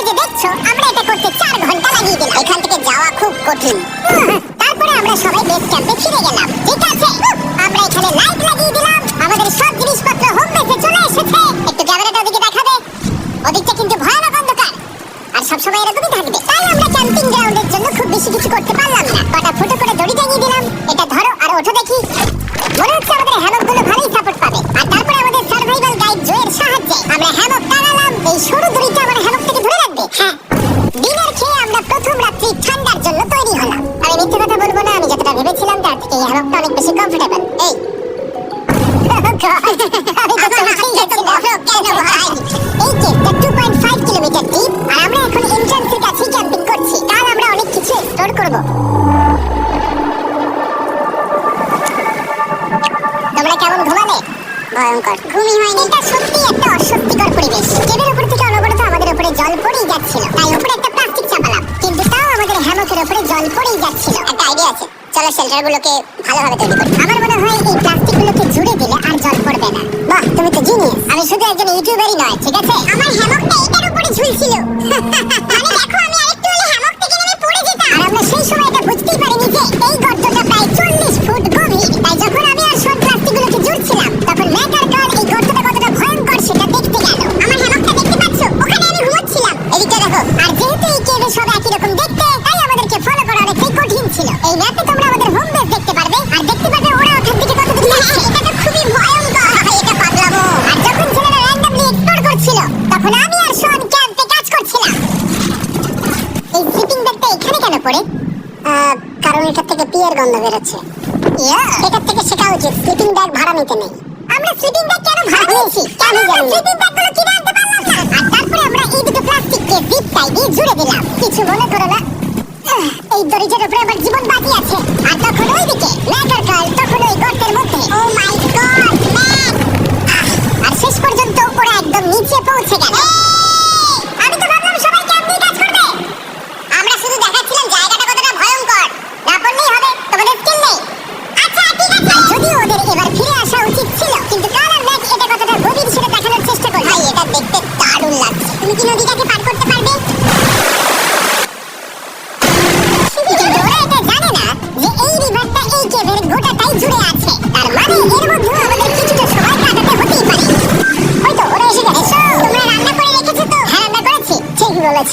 যে দেখছো আমরা এটা করতে 4 ঘন্টা লাগিয়ে দিলাম। এখান থেকে যাওয়া খুব কঠিন। তারপরে আমরা সবাই বেস ক্যাম্পে ফিরে গেলাম। ঠিক আছে, আমরা এখানে লাইট লাগিয়ে দিলাম। আমাদের সব জিনিসপত্র হোম বেসে চলে এসেছে। একটু ক্যামেরাটা ওদিকে দেখাবে। ওদিকটা কিন্তু ভয়ানক অন্ধকার, আর সবসময় এরকমই থাকবে। তাই আমরা ক্যাম্পিং গ্রাউন্ডের জন্য খুব বেশি কিছু করতে পারলাম না। কটা ফুটো করে দড়ি টাঙিয়ে দিলাম। এটা ধরো আর ওঠো দেখি। মনে হচ্ছে আমাদের হ্যামকগুলো ভালোই সাপোর্ট পাবে। আর তারপরে আমাদের সার্ভাইভাল গাইড জয়ের সাহায্যে আমরা হ্যামক টাঙালাম। এই সরু দড়িটা আমার হ্যামকটাকে ধরে রাখবে। হ্যাঁ, ডিনার খেয়ে আমরা প্রথম রাত্রি ঠান্ডার জন্য তৈরি হলাম। আমি মিথ্যে কথা বলবো না, আমি যতটা ভেবেছিলাম তার থেকে এই হ্যামকটা অনেক বেশি কমফোর্টেবল। এই এই কেভটা 2.5 কিলোমিটার ডিপ, আর আমরা এখন এন্ট্রান্সের কাছে ক্যাম্পিং করছি। কাল আমরা অনেক কিছু এক্সপ্লোর করব। তোমরা কেমন ঘুমালে? ভয়ঙ্কর, ঘুমই হয়নি। এটা সত্যি একটা অস্বস্তিকর পরিবেশ। কেবের উপর থেকে অনবরত আমাদের উপরে জল পড়েই যাচ্ছিল। তাই উপরে একটা প্লাস্টিক চাপালাম, কিন্তু তাও আমাদের হ্যামকের উপরে জল পড়েই যাচ্ছিল। একটা আইডিয়া আছে, চলো শেল্টারগুলোকে ভালোভাবে তৈরি করি। আমার মনে হয় এই প্লাস্টিকগুলোকে জুড়ে দিলে আর জল পড়বে না। বাহ, তুমি তো জিনিয়াস। আমি শুধু একজন ইউটিউবারই নয়, ঠিক আছে? আমার হ্যামকটা এটার উপরে ঝুলছিল। মানে দেখো, আমি আরেকটু হলে হ্যামক থেকে নেমে পড়ে যেতাম। আর আমরা সেই সময় এটা বুঝতেই পারিনি যে এই গর্তটা প্রায় 40 ফুট গভীর। তাই যখন আমি আর সব প্লাস্টিকগুলোকে জুড়ছিলাম, তখন ম্যাক আর কার্ল এই গর্তটা কতটা ভয়ঙ্কর সেটা দেখতে গেল। আমার হ্যামকটা দেখতে পাচ্ছো? ওখানে আমি ঘুমাচ্ছিলাম। এদিকে দেখো। আর যেহেতু এই কেভে সব একই রকম দেখতে, তাই আমাদেরকে ফলো করা অনেকটাই কঠিন ছিল। এই ম্যাপে তোমরা আমাদের হোম বেস দেখতে পারবে, আর দেখতে পারবে ওরা ওখান থেকে কতদূর যাচ্ছে। এটা তো খুবই ভয়ঙ্কর। এটা পাগলামো। আর যখন ছেলেরা র্যান্ডমলি এক্সপ্লোর করছিল, তখন আমি আর শন ক্যাম্পে কাজ করছিলাম। এই স্লিপিং ব্যাগটা এখানে কেন পড়ে? কারণ এটা থেকে পিয়ের গন্ধ বেরোচ্ছে। এটা থেকে শেখা উচিত স্লিপিং ব্যাগ ভাড়া নিতে নেই। আমরা স্লিপিং ব্যাগ কেন ভাড়া নিয়েছি? কেন জানি স্লিপিং ব্যাগগুলো কিনে আনতে পারলাম না। আর তারপরে আমরা এই দুটো প্লাস্টিককে জিপ টাই দিয়ে জুড়ে দিলাম। কিছু মনে করো না, এই দড়িটার উপরে আমার জীবন বাকি আছে। আর তখন ওইদিকে ম্যাক আর কার্ল তখন ওই গর্তের মধ্যে। ও মাই গড, ম্যাক! আর শেষ পর্যন্ত ওরা একদম নিচে পৌঁছে গেল। আমি তো ভাবলাম সবাই ক্যাম্প নিয়ে কাজ করবে। আমরা শুধু দেখাচ্ছিলাম জায়গাটা কতটা ভয়ঙ্কর। না পড়লেই হবে, তোমাদের স্কিল নেই। আচ্ছা, ঠিক আছে। যদিও ওদের এবার ফিরে আসা উচিত ছিল, কিন্তু কার্ল আর ম্যাক এটা কতটা গভীর সেটা দেখানোর চেষ্টা করল। ভাই, এটা দেখতে দারুণ লাগছে। তুমি কি নদীটাকে পার করতে পারবে? কিন্তু ওরা এটা জানে না যে এই রিভারটা এই কেভের গোটাটাই জুড়ে আছে। তার মানে এর মধ্যে আমাদের কিছুটা সময় কাটাতে হতেই পারে। হয়তো ওরা এসে গেছে। তোমরা রান্না করে রেখেছো তো? হ্যাঁ, রান্না করেছি। ঠিক বলেছ।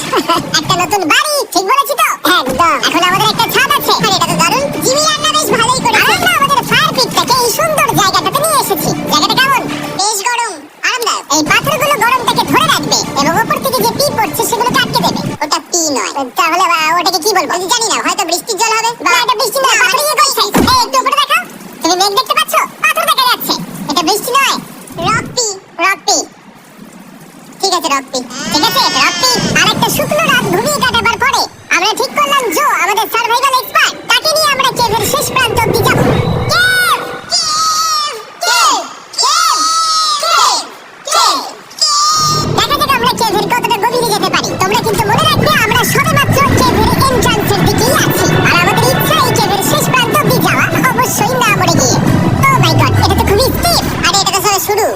একটা নতুন বাড়ি, ঠিক বলেছি তো? একদম। এখন আমাদের একটা ছাদ আছে। আর এটা তো দারুণ। জিমি রান্না বেশ ভালোই করেছে। আমরা আমাদের ফায়ার পিটটাকে এই সুন্দর জায়গাটাতে নিয়ে এসেছি। জায়গাটা কেমন? বেশ গরম, আরামদায়ক। এই পাথরগুলো গরমটাকে ধরে রাখবে এবং উপর থেকে যে পি পড়ছে সেগুলোকে আটকে দেবে। ওটা পি নয়, তাহলে ওটাকে কি বলবো? জানি না, হয়তো বৃষ্টির জল হবে। বা এটা বৃষ্টি নয়, পাথর দিয়ে করছে। এই একটু উপরে দেখাও। তুমি মেঘ দেখতে পাচ্ছো? পাথর দেখা যাচ্ছে। এটা বৃষ্টি নয়, রক পি। রক পি, ঠিক আছে, রক পি। ঠিক আছে, রক পি। আর একটা শুকনো রাত ঘুমিয়ে কাটাবার পরে আমরা ঠিক করলাম জো আমাদের সার্ভাইভাল এক্সপার্ট, তাকে নিয়ে আমরা কেভের শেষ প্রান্ত অবধি যাব। Cave! Cave! Cave! Cave! Cave! দেখা যাক আমরা কেভের কতটা গভীরে যেতে পারি। তোমরা কিন্তু মনে রাখবে, আমরা সবেমাত্র কেভের এন্ট্রান্সের দিকেই আছি। আর আমাদের ইচ্ছা এই কেভের শেষ প্রান্ত অবধি যাওয়া, অবশ্যই না মরে গিয়ে। ও মাই গড, এটা তো খুবই স্টিপ। আরে এটা তো সবে শুরু।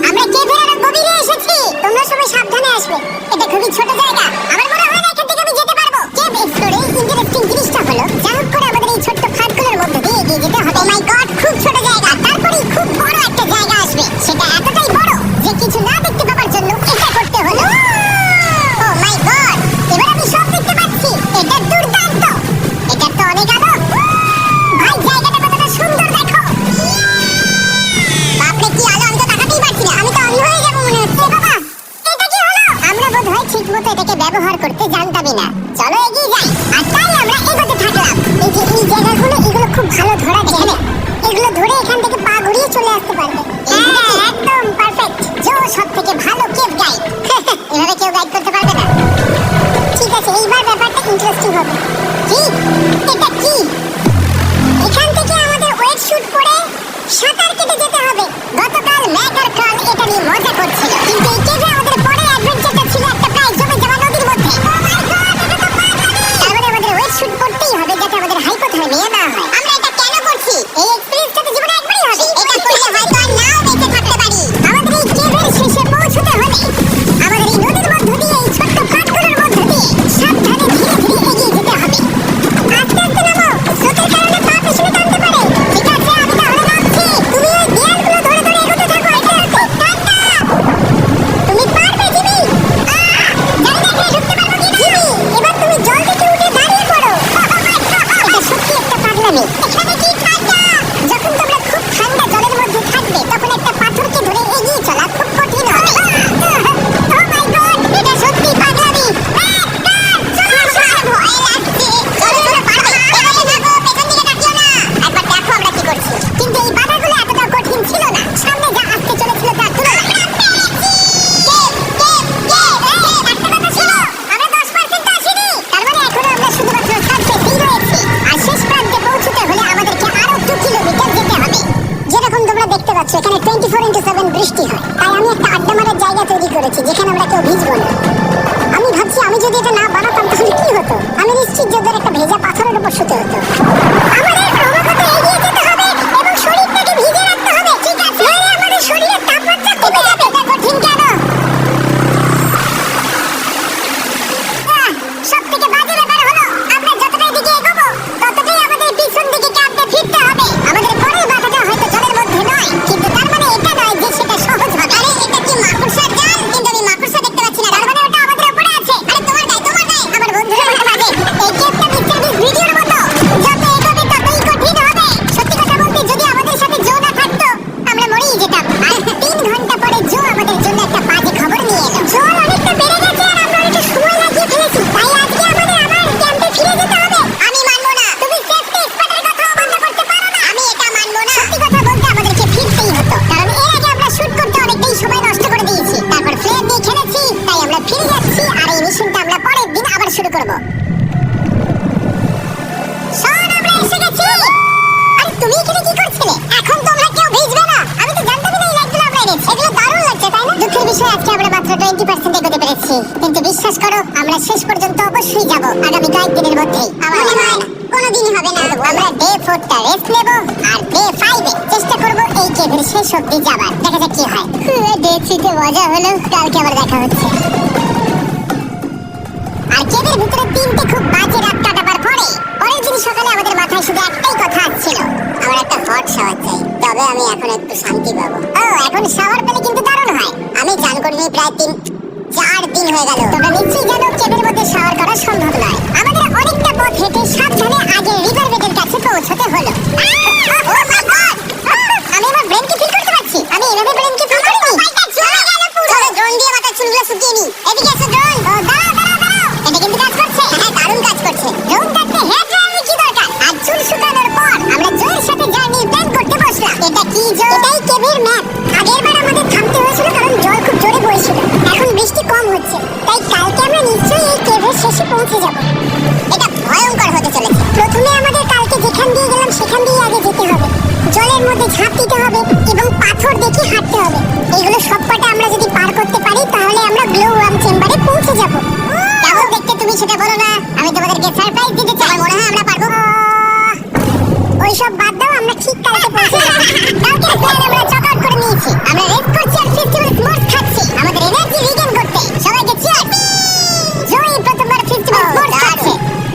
আমরা কেভের আরো গভীরে এসেছি। তোমরা সবাই সাবধানে আসবে। এটা খুবই ছোট জায়গা। আমার মনে হয় না এখান থেকে আমি যেতে পারবো। কেভ এক্সপ্লোরে ইন্টারেস্টিং জিনিসটা হলো, যা হোক করে আমাদের এই ছোট্ট ফাঁকগুলোর মধ্যে দিয়ে এগিয়ে যেতে হবে। ও মাই গড, খুব ছোট জায়গা। তারপরেই খুব বড় একটা জায়গা আসবে। সেটা এতটাই বড় যে কিছু না দেখতে পাওয়ার জন্য এটা করতে হলো। ও মাই গড, এবার আমি সব দেখতে পাচ্ছি। এটা দুর্দান্ত। এটা তো অনেক আলো। ভাই, জায়গাটা কতটা সুন্দর দেখো। বাপরে, কি আলো! আমি তো তাকাতেই পারছি না। আমি তো অন্ধ হয়ে যাবো মনে হচ্ছে। বাবা, এটা কি হলো? আমরা বোধহয় ঠিক মতো এটাকে ব্যবহার করতে জানতামই না। চলো এগিয়ে যাই। আর তাই আমরা এগোতে থাকলাম। এই যে এই জায়গাগুলো, এগুলো খুব ভালো ধরা যায়। এগুলো ধরে এখান থেকে পা ঘুরিয়ে চলে আসতে পারবে। হ্যাঁ, একদম পারফেক্ট। জো সব থেকে ভালো কেভ গাইড। এভাবে কেউ গাইড করতে পারবে না। ঠিক আছে, এইবার ব্যাপারটা ইন্টারেস্টিং হবে। কি? এটা কি? এখান থেকে আমাদের ওয়েট শুট পরে সাঁতার কেটে যেতে হবে। গতকাল ম্যাক আর কার্ল এটা নিয়ে মজা করছিল, কিন্তু এই কেভে আমাদের পরের অ্যাডভেঞ্চারটা ছিল একটা প্রায় জমে যাওয়া নদীর মধ্যে। ও মাই গড, এটা তো পাগলামি! তার মানে আমাদের ওয়েট শুট পরতেই হবে যাতে আমাদের হাইপোথার্মিয়া না হয়। আমরা এটা কেন করছি? এই এক্সপেরিয়েন্সটা তো জীবনে একবারই হবে। এটা করলে হয়তো আর নাও বেঁচে থাকতে পারি। আমাদের এই কেভের শেষে পৌঁছতে হলে আমাদের এই নদীর মধ্য দিয়ে এই ছোট্ট ফাঁকগুলোর মধ্য বৃষ্টি হয়। তাই আমি একটা আড্ডা মারার জায়গা তৈরি করেছি যেখানে আমরা কেউ ভিজবো না। আমি ভাবছি আমি যদি এটা না বানাতাম তাহলে কি হতো? আমি নিশ্চিত যে ওদের একটা ভেজা পাথরের উপর শুতে হতো। আমাদের ক্রমাগত এগিয়ে যেতে হবে এবং শরীরটাকে ভিজে রাখতে হবে, ঠিক আছে? নইলে আমাদের শরীরের তাপমাত্রা কমে যাবে। এটা কঠিন কেন? সবথেকে বাজে ব্যাপার হলো আমরা যতটাই দিকে এগোবো ততটাই আমাদের পিছন দিকে ক্যাম্পে ফিরতে হবে। আমাদের পরের বাধাটা হয়তো জলের মধ্যে নয়, কিন্তু তার মানে এটা নয় যে সেটা সহজ হবে। আরে এটা কি মাকড়সার জাল? কিন্তু আমি মাকড়সা দেখতে পাচ্ছি না। তার মানে ওটা আমাদের উপরে আছে। আরে তোমার গায়ে আমার বন্ধুরা মাঝে মাঝে এই গেমটা মিস্টার বিস ভিডিওর মতো যত এগোবে ততই কঠিন হবে। সত্যি কথা বলতে যদি আমাদের সাথে জো না থাকতো আমরা মরেই যেতাম। আর 3 ঘন্টা পরে জো আমাদের জন্য একটা বাজে খবর নিয়ে এলো। জল অনেকটা বেড়ে গেছে আর আমরা অনেকটা সময় লাগিয়ে ফেলেছি। তাই আজকে আমাদের আবার ক্যাম্পে ফিরে যেতে হবে। আমি মানবো না। তুমি সেফটি এক্সপার্টের কথা অমান্য করতে পারো না। আমি এটা মানবো না। সত্যি কথা বলতে আমাদেরকে ফিরতেই হতো, কারণ এর আগে আমরা শুট করতে অনেকটাই সময় নষ্ট করে দিয়েছি। তারপর ফ্লেয়ার দিয়ে খেলেছি, তাই আমরা ফিরে যাচ্ছি আর এই মিশনটা আমরা পরের দিন আবার শুরু করব। শোন, আমরা এসে গেছি। আরে তুমি এখানে কি করছিলে? এখন তোমরা কেউ ভিজবে না। আমি তো জানতামই না এই লাইটগুলো আমরা এনেছি। এগুলো দারুণ লাগছে, তাই না? দুঃখের বিষয় আজকে আমরা মাত্র 20% এগোতে পেরেছি, কিন্তু বিশ্বাস করো আমরা শেষ পর্যন্ত অবশ্যই যাব আগামী কয়েকদিনের মধ্যেই। আমার মনে হয় কোনোদিনই হবে না। আমরা ডে 4টা রেস্ট নেব আর ডে 5 এ চেষ্টা করব এই কেভের শেষ অবধি যাবার। দেখা যাক কি হয়। ডে 3 তে মজা হলো, কালকে আবার দেখা হচ্ছে। আর কেভের ভিতরে 3টে খুব বাজে রাত কাটাবার পরে পরের দিন সকালে আমাদের মাথায় শুধু একটাই কথা আসছিল, আমার একটা হট শাওয়ার চাই, তবে আমি এখন একটু শান্তি পাবো। ও, এখন শাওয়ার পেলে কিন্তু দারুণ হয়। আমি চান করিনি প্রায় 4 দিন হয়ে গেল। তোমরা নিশ্চয়ই জানো কেভের মধ্যে শাওয়ার করা সম্ভব নয়। আমাদের অনেকটা পথ হেঁটে সাবধানে আগে রিভার বেডের কাছে পৌঁছতে হলো। আমি আমার ব্রেনকে ফিল করতে পারছি। আমি এভাবে ব্রেনকে ফিল করিনি। চলো ড্রোন দিয়ে মাথার চুলগুলো শুকিয়ে নি। এদিকে এসো ড্রোন। দাঁড়াও। এটা কিন্তু কাজ করছে। হ্যাঁ, দারুণ কাজ করছে। ড্রোন থাকতে হেয়ার ড্রায়ারের কি দরকার? আর চুল শুকানোর পর আমরা জয়ের সাথে জার্নির প্ল্যান করতে বসলাম। এটা কি জো? এটাই কেভের ম্যাপ। আগেরবার আমাদের থামতে হয়েছিল কারণ জল খুব জোরে বইছিল। এখন বৃষ্টি কম হচ্ছে, তাই কালকে আমরা নিশ্চয়ই এই কেভের শেষে পৌঁছে যাব। এটা ভয়ঙ্কর হতে চলেছে। প্রথমে আমাদের কালকে যেখান দিয়ে গেলাম সেখান দিয়ে আগে যেতে হবে। জলের মধ্যে ঝাঁপ দিতে হবে এবং পাথর দেখে হাঁটতে হবে। এগুলো সবকটা আমরা যদি পার করতে পারি তাহলে আমরা গ্লো ওয়ার্ম চেম্বারে পৌঁছে যাব। কেমন দেখতে তুমি সেটা বলো না, আমি তোমাদেরকে সারপ্রাইজ দিতে চাই। মনে হয় আমরা পারবো। ওইসব বাদ দাও, আমরা ঠিক কালকে পৌঁছে যাব। কালকে প্ল্যান আমরা চক আউট করে নিয়েছি। আমরা রেস্ট করছি আর ফেস্টিভ্যাল স্মোর্স খাচ্ছি আমাদের এনার্জি রিগেন করতে। সবাইকে চিয়ার্স। জয় প্রথমবার ফেস্টিভ্যাল স্মোর্স খাচ্ছে।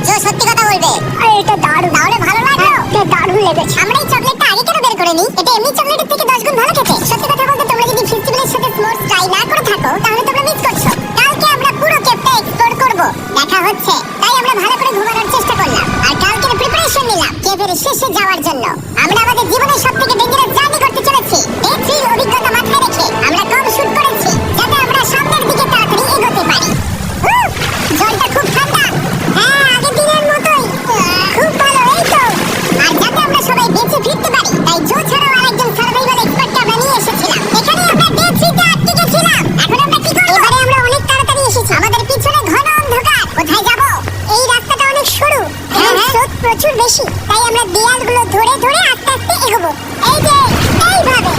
জয় সত্যি কথা বলবে। আরে এটা দারুণ। তাহলে ভালো লাগলো? এটা দারুণ লেগেছে। আমরা এই চকলেটটা আগে কেন বের করে নিই? এটা এমনি চকলেটের থেকে 10 গুণ ভালো খেতে। সত্যি কথা বলতে তোমরা যদি ফেস্টিভ্যালের সাথে স্মোর্স ট্রাই না করে থাকো তাহলে তোমরা মিস করছো। কালকে আমরা পুরো কেভটা এক্সপ্লোর করব। দেখা হচ্ছে। তাই আমরা ভালো করে ঘুমানোর চেষ্টা করলাম আর কালকের প্রিপারেশন নিলাম কেভের শেষে যাওয়ার জন্য। আমরা আমাদের জীবনের সবথেকে ডেঞ্জারাস জার্নি করতে চলেছি। ডে 3 অভিজ্ঞতা মাথায় রেখে আমরা কম শুট করেছি যাতে আমরা সামনের দিকে তাড়াতাড়ি এগোতে পারি। জলটা খুব ঠান্ডা। হ্যাঁ, আগের দিনের মতোই। খুব ভালো, এই তো। আর যাতে আমরা সবাই বেঁচে ফিরতে পারি তাই জো ছাড়াও আরেকজন সার্ভাইভাল এক্সপার্টকে আমরা নিয়ে এসেছিলাম। এখানে আমরা ডে 3 তে আটকে গেছিলাম। এখন আমরা কি করব? এবারে আমরা অনেক তাড়াতাড়ি এসেছি। আমাদের পিছনে ঘন অন্ধকার। কোথায় যাব? এই রাস্তাটা অনেক সরু। হ্যাঁ, স্রোত প্রচুর বেশি, তাই আমরা দেয়ালগুলো ধরে ধরে আস্তে আস্তে এগোবো। এই যে এইভাবে।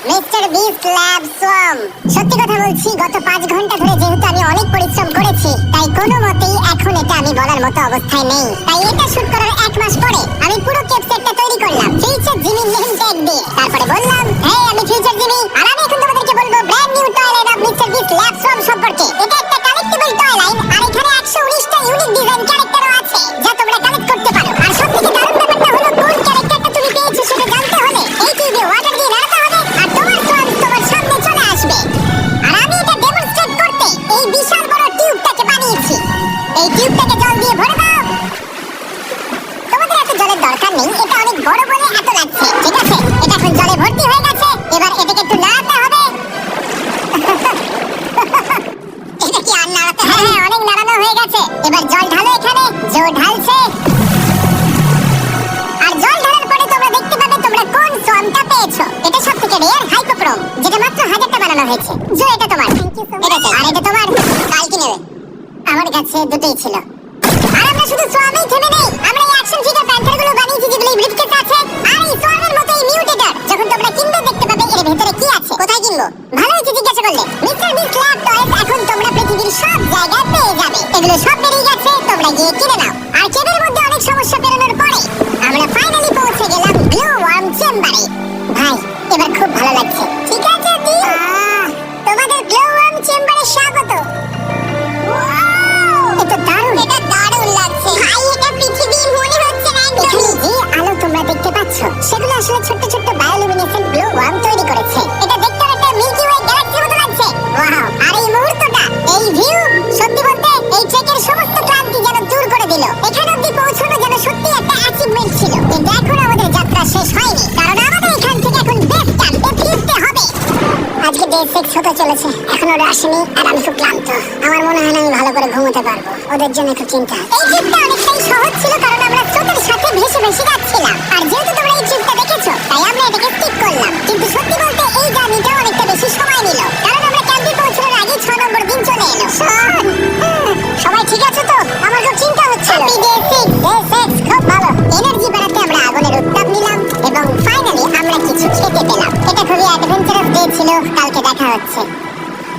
মিস্টার বিস্ট ল্যাব সোয়াম, সত্যি কথা বলছি, গত 5 ঘন্টা ধরে যেহেতু আমি অনেক পরিশ্রম করেছি, তাই কোনো মতেই এখন এটা আমি বলার মতো অবস্থায় নেই। তাই এটা শুট করার 1 মাস পরে আমি পুরো ক্যাপসেটটা তৈরি করলাম ফিউচার জিমি নেম ট্যাগ দিয়ে। তারপরে বললাম, হ্যাঁ আমি ফিউচার জিমি, আর আমি এখন তোমাদেরকে বলবো brand new toy line of mister beast lab swamp সম্পর্কে। এটা একটা কালেক্টিবল টয় লাইন, আর এখানে 119টা ইউনিক ডিজাইন ক্যারেক্টারও আছে যা তোমরা কালেক্ট করতে পারো। আর সবথেকে দারুণ ব্যাপারটা হলো কোন ক্যারেক্টারটা তুমি পেয়েছো সেটা জানতে হলে এই টিউবে ওয়াটার দিয়ে নাড়াতে হবে, আর তোমার সোয়াম তোমার সামনে চলে আসবে। আর আমি এটা ডেমনস্ট্রেট করতে এই বিশাল বড় টিউবটাকে বানিয়েছি। এই টিউবটাকে জল দিয়ে ভরে দাও। তোমাদের এত জলের দরকার নেই, এটা অনেক বড় বলে এত লাগছে। ঠিক আছে, এটা এখন জলে ভর্তি হয়ে গেছে। এবার এটাকে একটু নাড়াতে হবে। এটা কি আর নাড়াতে হবে? হ্যাঁ, অনেক নাড়ানো হয়ে গেছে। এবার জল ঢালো এখানে। জো ঢালছে। আর জল ঢালার পরে তোমরা দেখতে পাবে তোমরা কোন সোয়ামটা পেয়েছো। এটা সবথেকে রেয়ার হাইপোক্রোম, যেটা মাত্র 1000টা বানানো হয়েছে। জো এটা তোমার। আর এটা তোমার। কাল কি নেবে? আমার কাছে দুটোই ছিল। আর আমরা শুধু সোয়ামেই থেমে নেই, আমরা এই অ্যাকশন ফিগার প্যান্থারগুলো বানিয়েছি যেগুলো এই ব্রিফকেসে আছে। আর এই সোয়ামের মতো এই মিউটেটর যখন তোমরা কিনবে দেখতে পাবে এর ভেতরে কি আছে। কোথায় কিনবো? ভালো হয়েছে জিজ্ঞাসা করলে। মিস্টার বিস্ট ল্যাব টয়স এখন তোমরা পৃথিবীর সব জায়গায় পেয়ে যাবে। এগুলো সব বেরিয়ে গেছে, তোমরা গিয়ে কিনে নাও। আর কেবের মধ্যে অনেক সমস্যা পেরোনোর পরে আমরা ফাইনালি পৌঁছে গেলাম গ্লো ওয়ার্ম চেম্বারে। ভাই, এবার খুব ভালো লাগছে। ঠিক আছে দি, তোমাদের গ্লো ওয়ার্ম চেম্বারে স্বাগত। এটা দারুণ, এটা দারুণ লাগছে ভাই। এটা পৃথিবী মনে হচ্ছে না একদম। এখানে যে আলো তোমরা দেখতে পাচ্ছ সেগুলো আসলে ছোট্ট ছোট্ট বায়োলুমিনেসেন্ট গ্লো ওয়ার্ম তৈরি করেছে। এটা দেখতে একটা মিল্কি ওয়ে গ্যালাক্সির মতো লাগছে। ওয়াও! আর এই মুহূর্তটা, এই ভিউ, সত্যি বলতে এই ট্রেকের সমস্ত ক্লান্তি যেন দূর করে দিল। এখানে অবধি পৌঁছানো যেন সত্যি একটা অ্যাচিভমেন্ট ছিল। কিন্তু এখন আমাদের যাত্রা শেষ হয়নি, কারণ আমাদের এখান থেকে এখন বেস ক্যাম্পে ফিরতে হবে। আজকে ডে 6 হতে চলেছে, এখনো ওরা আসেনি, আর আমি খুব ক্লান্ত। আমার মনে হয় না আমি ভালো করে ঘুমোতে পারবো। ওদের জন্য খুব চিন্তা। এই ট্রিপটা অনেকটাই সহজ ছিল, কারণ আমরা স্রোতের সাথে ভেসে ভেসে যাচ্ছিলাম। আর যেহেতু তোমরা এই ট্রিপটা দেখেছো, তাই আমরা এটাকে স্কিপ করলাম। কিন্তু সত্যি বলতে এই জার্নিটা অনেকটা বেশি সময় নিল, কারণ আমরা ক্যাম্পে পৌঁছানোর আগে 6 নম্বর দিন চলে এলো। সবাই ঠিক আছে তো? আমার খুব চিন্তা হচ্ছিল। খুব ভালো। এনার্জি বাড়াতে আমরা আগুনের উত্তাপ নিলাম এবং ফাইনালি আমরা কিছু খেতে পেলাম। এটা খুবই অ্যাডভেঞ্চারাস ডে ছিল। কালকে দেখা হচ্ছে,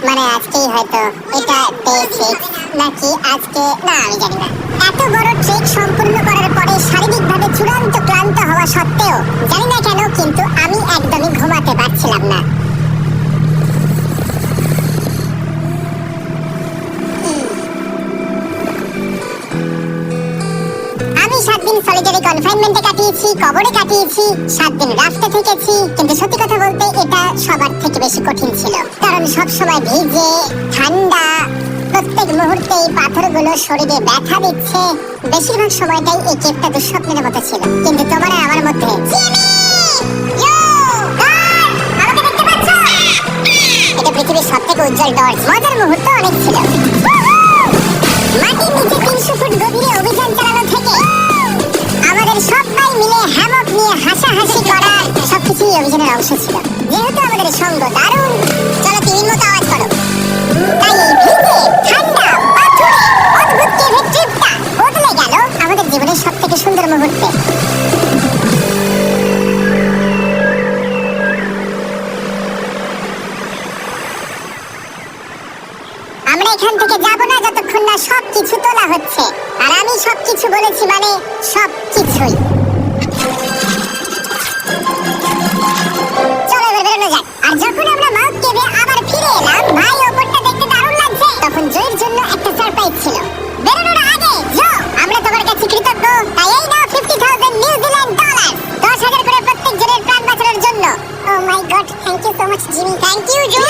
মানে আজকেই হয়তো। এটা ডে 6 নাকি আজকে, না আমি জানি না। এত বড় ট্রেক সম্পূর্ণ করার পরে শারীরিকভাবে চূড়ান্ত ক্লান্ত হওয়া সত্ত্বেও জানি না কেন কিন্তু আমি একদমই ঘুমাতে পারছিলাম না। আমি 7 দিন সলিটারি কনফাইনমেন্টে কাটিয়েছি, কবরে কাটিয়েছি, 7 দিন রাস্তা থেকেছি। কিন্তু সত্যি কথা বলতে এটা সবার থেকে বেশি কঠিন ছিল, কারণ সব সময় ভিজে, ঠান্ডা, প্রত্যেক মুহূর্তে এই পাথরগুলো শরীরে ব্যথা দিচ্ছে। বেশিরভাগ সময়টাই এই কেপটা দুঃস্বপ্নের মতো ছিল। কিন্তু তোমার আর আমার মধ্যে এটা পৃথিবীর সবথেকে উজ্জ্বল টর্চ। মজার মুহূর্ত অনেক ছিল। মাটির নিচে 300 ফুট গভীরে অভিযান চালানো থেকে আমাদের সবাই মিলে হ্যামক নিয়ে হাসাহাসি করা সবকিছুই অভিযানের অংশ ছিল। যেহেতু আমাদের সঙ্গ দারুণ, চলো টিভির মতো আওয়াজ করো। তাই এই ভিজে, ঠান্ডা, পাথুরে, অদ্ভুত কেভের ট্রিপটা বদলে গেল আমাদের জীবনের সবথেকে সুন্দর মুহূর্তে। আমরা এখান থেকে যাব না যতক্ষণ না সবকিছু তোলা হচ্ছে। আর আমি সবকিছু বলেছি মানে সবকিছুই। চলো এবার বেরোনো যাক। আর যখন আমরা মাউথ কেভে আবার ফিরে এলাম, ভাই ওপরটা দেখতে দারুণ লাগছে। তখন জয়ের জন্য একটা সারপ্রাইজ ছিল। বেরোনোর আগে জো, আমরা তোমার কাছে কৃতজ্ঞ। তাই এই নাও 50,000 নিউজিল্যান্ড ডলার, 10,000 করে প্রত্যেক জনের প্রাণ বাঁচানোর জন্য। Oh my god, thank you so much Jimmy. Thank you Joe.